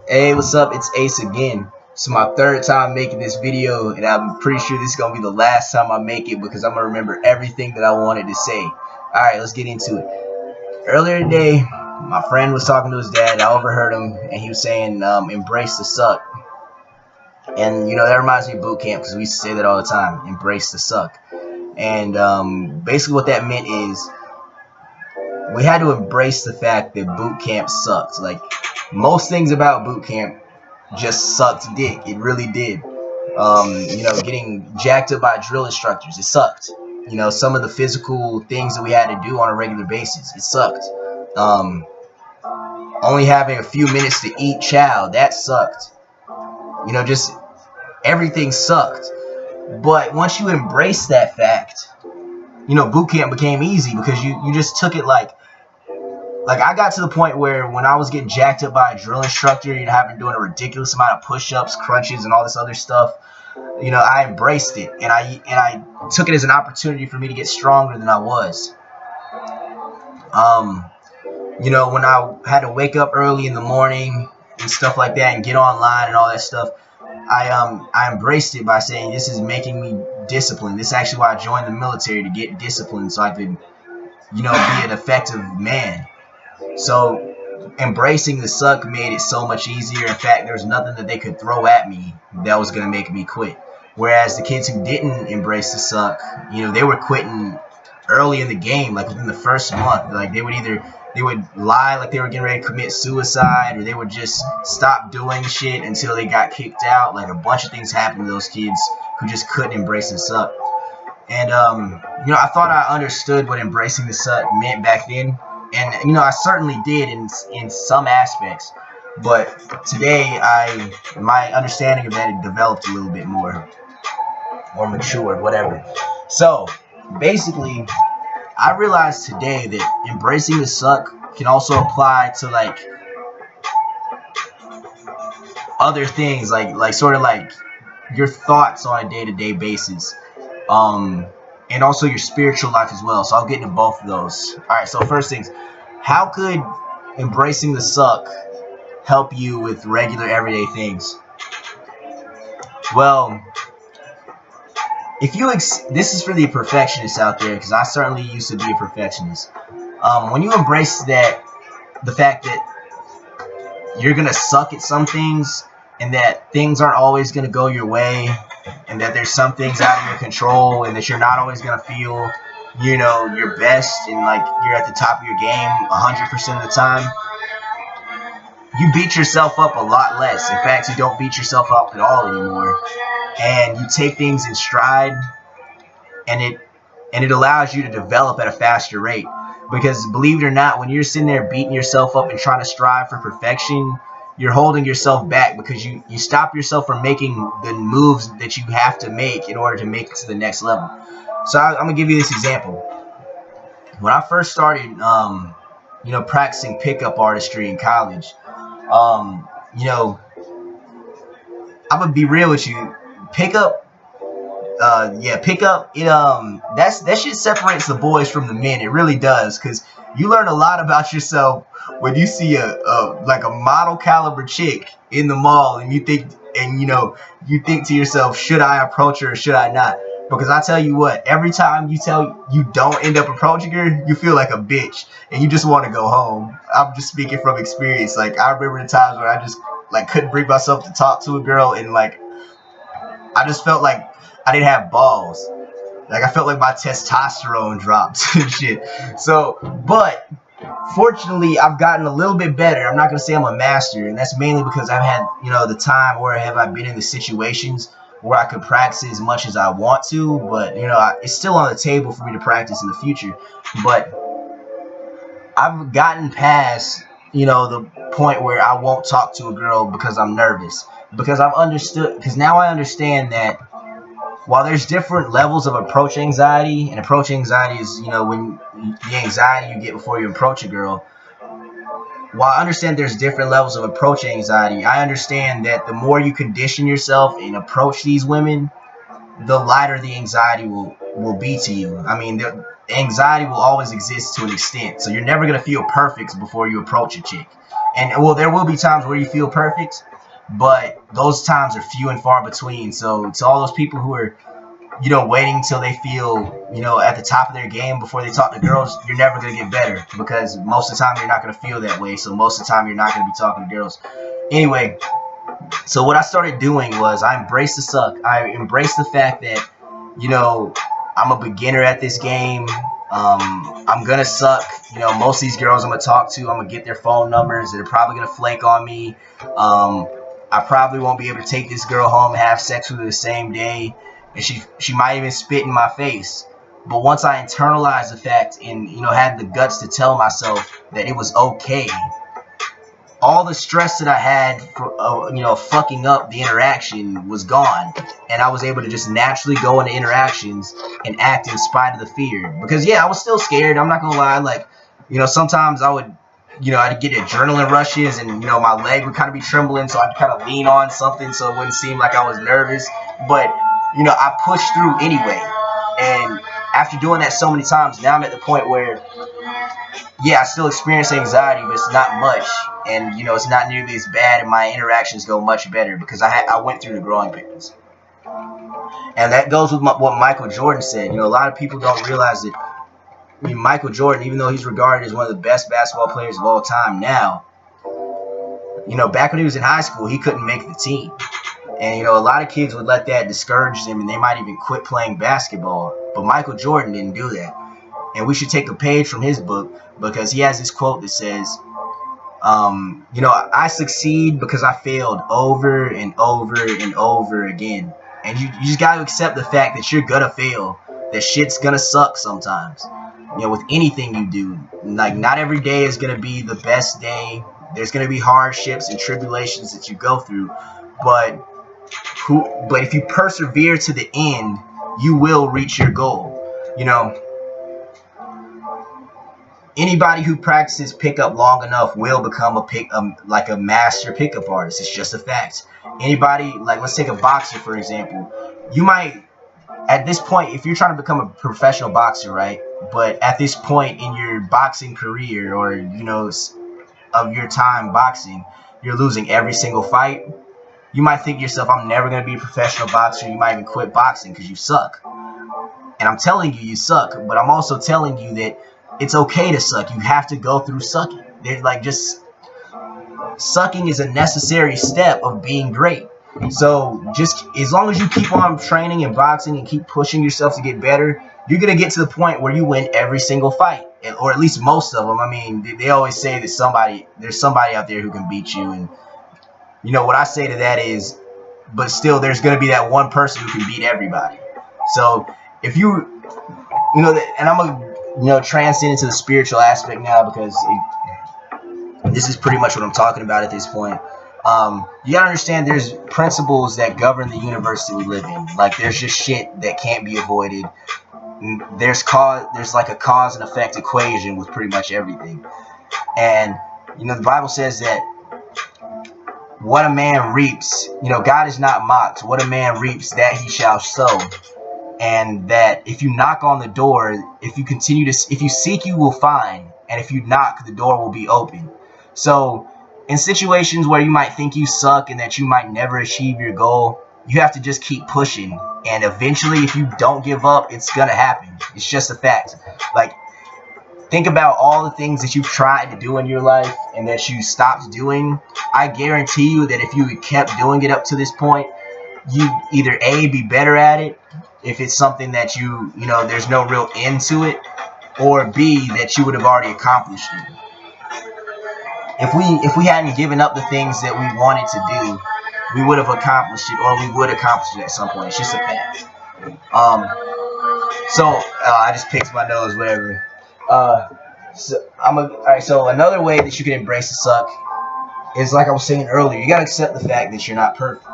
Hey, what's up? It's Ace again. It's my third time making this video, and I'm pretty sure this is going to be the last time I make it because I'm going to remember everything that I wanted to say. Alright, let's get into it. Earlier today, my friend was talking to his dad. I overheard him, and he was saying, embrace the suck. And, that reminds me of boot camp because we used to say that all the time, embrace the suck. And basically what that meant is we had to embrace the fact that boot camp sucked. Like, most things about boot camp just sucked dick. It really did. Getting jacked up by drill instructors, it sucked. Some of the physical things that we had to do on a regular basis, it sucked. Only having a few minutes to eat chow, that sucked. Just everything sucked. But once you embrace that fact, boot camp became easy because you just took it like I got to the point where when I was getting jacked up by a drill instructor, having doing a ridiculous amount of push-ups, crunches, and all this other stuff, I embraced it and I took it as an opportunity for me to get stronger than I was. When I had to wake up early in the morning and stuff like that and get online and all that stuff, I embraced it by saying this is making me disciplined. This is actually why I joined the military, to get disciplined so I could, be an effective man. So embracing the suck made it so much easier. In fact, there was nothing that they could throw at me that was going to make me quit. Whereas the kids who didn't embrace the suck, they were quitting early in the game, like within the first month. Like they would lie like they were getting ready to commit suicide, or they would just stop doing shit until they got kicked out. Like a bunch of things happened to those kids who just couldn't embrace the suck. And I thought I understood what embracing the suck meant back then. And I certainly did in some aspects, but today my understanding of that had developed a little bit more, or matured, whatever. So basically, I realized today that embracing the suck can also apply to like other things, like sort of like your thoughts on a day-to-day basis, and also your spiritual life as well. So I'll get into both of those. Alright, so first things, how could embracing the suck help you with regular everyday things? Well, this is for the perfectionists out there, because I certainly used to be a perfectionist. When you embrace the fact that you're going to suck at some things, and that things aren't always going to go your way, and that there's some things out of your control, and that you're not always going to feel, your best, and like you're at the top of your game 100% of the time, you beat yourself up a lot less. In fact, you don't beat yourself up at all anymore, and you take things in stride, and it allows you to develop at a faster rate. Because believe it or not, when you're sitting there beating yourself up and trying to strive for perfection, you're holding yourself back, because you stop yourself from making the moves that you have to make in order to make it to the next level. So I'm going to give you this example. When I first started, practicing pickup artistry in college, I'm going to be real with you. Pickup, that shit separates the boys from the men. It really does, because you learn a lot about yourself when you see a model caliber chick in the mall, and you think to yourself, should I approach her or should I not? Because I tell you what, every time you don't end up approaching her, you feel like a bitch and you just want to go home. I'm just speaking from experience. Like, I remember the times where I just couldn't bring myself to talk to a girl, and I just felt like I didn't have balls. Like, I felt like my testosterone dropped and shit. So, but fortunately, I've gotten a little bit better. I'm not going to say I'm a master, and that's mainly because I've had, the time where I've been in the situations where I could practice as much as I want to, but, it's still on the table for me to practice in the future. But I've gotten past, the point where I won't talk to a girl because I'm nervous. Because now I understand that while there's different levels of approach anxiety, and approach anxiety is, when the anxiety you get before you approach a girl, while I understand there's different levels of approach anxiety, I understand that the more you condition yourself and approach these women, the lighter the anxiety will be to you. I mean, anxiety will always exist to an extent. So you're never going to feel perfect before you approach a chick. And well, there will be times where you feel perfect, but those times are few and far between. So to all those people who are, you know, waiting until they feel, you know, at the top of their game before they talk to girls, you're never going to get better, because most of the time you're not going to feel that way. So most of the time you're not going to be talking to girls. Anyway, so what I started doing was I embraced the suck. I embraced the fact that, you know, I'm a beginner at this game. I'm going to suck. You know, most of these girls I'm going to talk to, I'm going to get their phone numbers. They're probably going to flake on me. I probably won't be able to take this girl home and have sex with her the same day. And she might even spit in my face. But once I internalized the fact and, you know, had the guts to tell myself that it was okay, all the stress that I had for, you know, fucking up the interaction was gone. And I was able to just naturally go into interactions and act in spite of the fear. Because, yeah, I was still scared. I'm not going to lie. Like, you know, sometimes I would, you know, I'd get adrenaline rushes and, you know, my leg would kind of be trembling. So I'd kind of lean on something so it wouldn't seem like I was nervous. But, you know, I pushed through anyway. And after doing that so many times, now I'm at the point where, yeah, I still experience anxiety, but it's not much. And, you know, it's not nearly as bad, and my interactions go much better because I went through the growing pains. And that goes with what Michael Jordan said. You know, a lot of people don't realize that, I mean, Michael Jordan, even though he's regarded as one of the best basketball players of all time now, you know, back when he was in high school, he couldn't make the team. And, you know, a lot of kids would let that discourage them, and they might even quit playing basketball. But Michael Jordan didn't do that. And we should take a page from his book, because he has this quote that says, you know, I succeed because I failed over and over and over again. And you just got to accept the fact that you're going to fail, that shit's going to suck sometimes. You know, with anything you do, like, not every day is going to be the best day. There's going to be hardships and tribulations that you go through. But if you persevere to the end, you will reach your goal. You know, anybody who practices pickup long enough will become like a master pickup artist. It's just a fact. Anybody, like, let's take a boxer, for example. You might, at this point, if you're trying to become a professional boxer, right? But at this point in your boxing career, or, you know, of your time boxing, you're losing every single fight. You might think to yourself, I'm never going to be a professional boxer. You might even quit boxing because you suck. And I'm telling you, you suck. But I'm also telling you that it's okay to suck. You have to go through sucking. There's like, just sucking is a necessary step of being great. So just as long as you keep on training and boxing and keep pushing yourself to get better, you're going to get to the point where you win every single fight, or at least most of them. I mean, they always say that there's somebody out there who can beat you. And, you know, what I say to that is, but still, there's going to be that one person who can beat everybody. So if you know, and I'm going to, you know, transcend into the spiritual aspect now, because this is pretty much what I'm talking about at this point. You gotta understand, there's principles that govern the universe that we live in. Like, there's just shit that can't be avoided. There's like a cause and effect equation with pretty much everything. And, you know, the Bible says that what a man reaps, you know, God is not mocked. What a man reaps, that he shall sow. And that if you knock on the door, if you seek, you will find. And if you knock, the door will be open. So in situations where you might think you suck and that you might never achieve your goal, you have to just keep pushing. And eventually, if you don't give up, it's going to happen. It's just a fact. Like, think about all the things that you've tried to do in your life and that you stopped doing. I guarantee you that if you had kept doing it up to this point, you'd either A, be better at it, if it's something that you know, there's no real end to it, or B, that you would have already accomplished it. If we hadn't given up the things that we wanted to do, we would have accomplished it, or we would accomplish it at some point. It's just a fact. So I just picked my nose, whatever. Alright, so another way that you can embrace the suck is, like I was saying earlier, you gotta accept the fact that you're not perfect.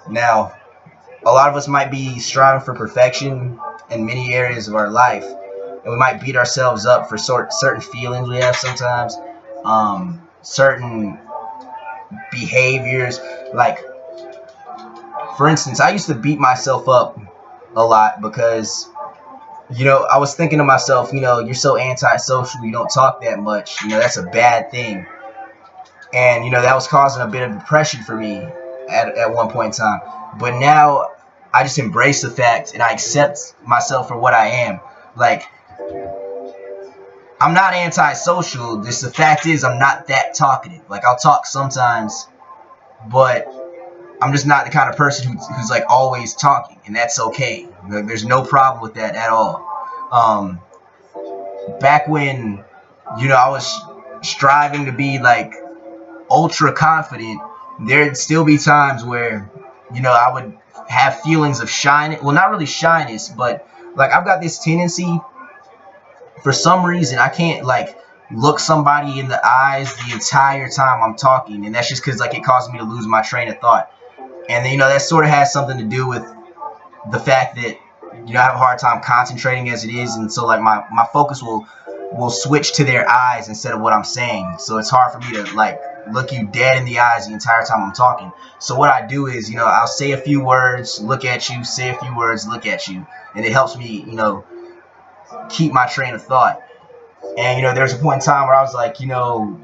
Now, a lot of us might be striving for perfection in many areas of our life, and we might beat ourselves up for certain feelings we have sometimes, certain behaviors. Like, for instance, I used to beat myself up a lot because, you know, I was thinking to myself, you know, you're so antisocial, you don't talk that much, you know, that's a bad thing. And you know, that was causing a bit of depression for me at one point in time. But now I just embrace the fact and I accept myself for what I am. Like, I'm not antisocial. Just the fact is, I'm not that talkative. Like, I'll talk sometimes, but I'm just not the kind of person who's like always talking, and that's okay. Like, there's no problem with that at all. Back when, you know, I was striving to be like ultra confident, there'd still be times where, you know, I would have feelings of shyness. Well, not really shyness, but like I've got this tendency, for some reason, I can't like look somebody in the eyes the entire time I'm talking, and that's just because like it causes me to lose my train of thought. And then, you know, that sort of has something to do with the fact that, you know, I have a hard time concentrating as it is, and so like my focus will switch to their eyes instead of what I'm saying. So it's hard for me to like look you dead in the eyes the entire time I'm talking. So what I do is, you know, I'll say a few words, look at you, say a few words, look at you, and it helps me, you know, keep my train of thought. And, you know, there's a point in time where I was like, you know,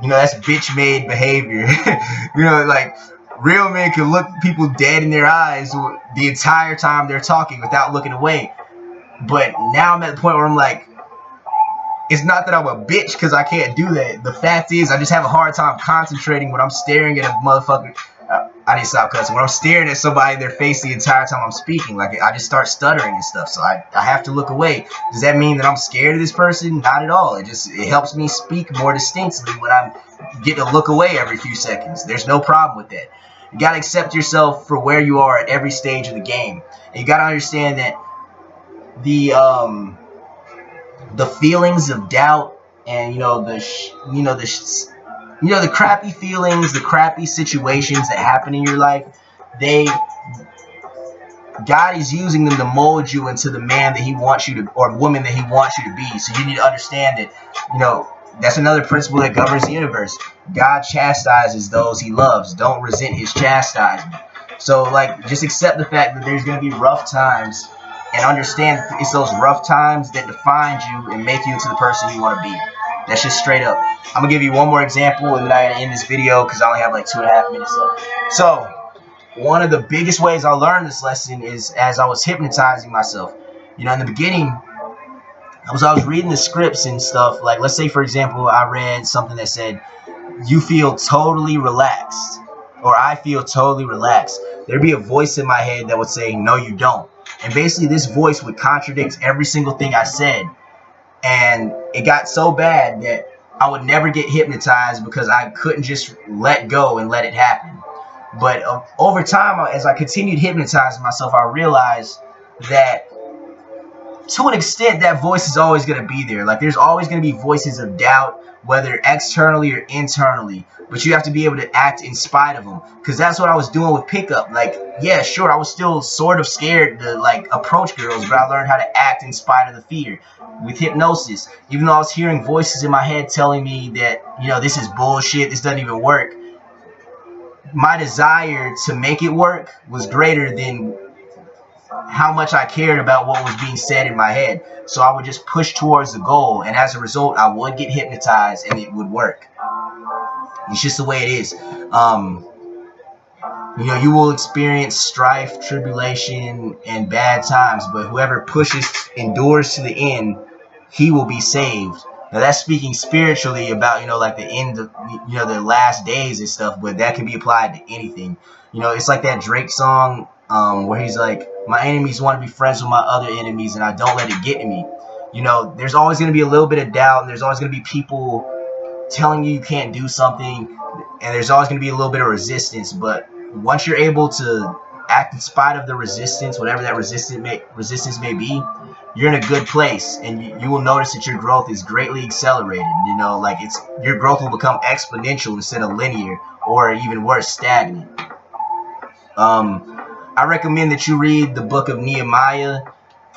that's bitch-made behavior. You know, like, real men can look people dead in their eyes the entire time they're talking without looking away. But now I'm at the point where I'm like, it's not that I'm a bitch because I can't do that. The fact is, I just have a hard time concentrating when I'm staring at a motherfucker. I need to stop cussing. When I'm staring at somebody in their face the entire time I'm speaking, like, I just start stuttering and stuff. So I have to look away. Does that mean that I'm scared of this person? Not at all. It helps me speak more distinctly when I'm getting to look away every few seconds. There's no problem with that. You got to accept yourself for where you are at every stage of the game. And you got to understand that the feelings of doubt and, you know, the crappy feelings, the crappy situations that happen in your life, God is using them to mold you into the man that he wants you to, or woman that he wants you to be. So you need to understand that, you know, that's another principle that governs the universe. God chastises those he loves. Don't resent his chastisement. So, like, just accept the fact that there's going to be rough times, and understand that it's those rough times that define you and make you into the person you want to be. That's just straight up. I'm going to give you one more example, and then I got to end this video because I only have like 2.5 minutes left. So, one of the biggest ways I learned this lesson is as I was hypnotizing myself. You know, in the beginning, I was reading the scripts and stuff. Like, let's say, for example, I read something that said, you feel totally relaxed, or I feel totally relaxed. There'd be a voice in my head that would say, no, you don't. And basically, this voice would contradict every single thing I said. And it got so bad that I would never get hypnotized because I couldn't just let go and let it happen. But over time, as I continued hypnotizing myself, I realized that to an extent, that voice is always going to be there. Like, there's always going to be voices of doubt, whether externally or internally. But you have to be able to act in spite of them. Because that's what I was doing with pickup. Like, yeah, sure, I was still sort of scared to, like, approach girls, but I learned how to act in spite of the fear. With hypnosis, even though I was hearing voices in my head telling me that, you know, this is bullshit, this doesn't even work, my desire to make it work was greater than how much I cared about what was being said in my head. So I would just push towards the goal, and as a result, I would get hypnotized and it would work. It's just the way it is. You know, you will experience strife, tribulation, and bad times, but whoever endures to the end, he will be saved. Now, that's speaking spiritually about, you know, like the end of, you know, the last days and stuff, but that can be applied to anything. You know, it's like that Drake song where he's like, my enemies want to be friends with my other enemies, and I don't let it get to me. You know, there's always going to be a little bit of doubt, and there's always going to be people telling you can't do something, and there's always going to be a little bit of resistance. But once you're able to act in spite of the resistance, whatever that resistance may be, you're in a good place, and you will notice that your growth is greatly accelerated. You know, like your growth will become exponential instead of linear, or even worse, stagnant. I recommend that you read the book of Nehemiah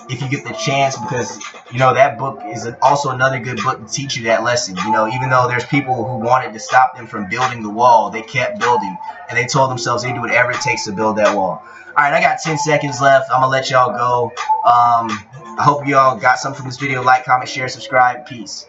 if you get the chance, because, you know, that book is also another good book to teach you that lesson. You know, even though there's people who wanted to stop them from building the wall, they kept building, and they told themselves they do whatever it takes to build that wall. All right, I got 10 seconds left. I'm gonna let y'all go. I hope y'all got something from this video. Like, comment, share, subscribe. Peace.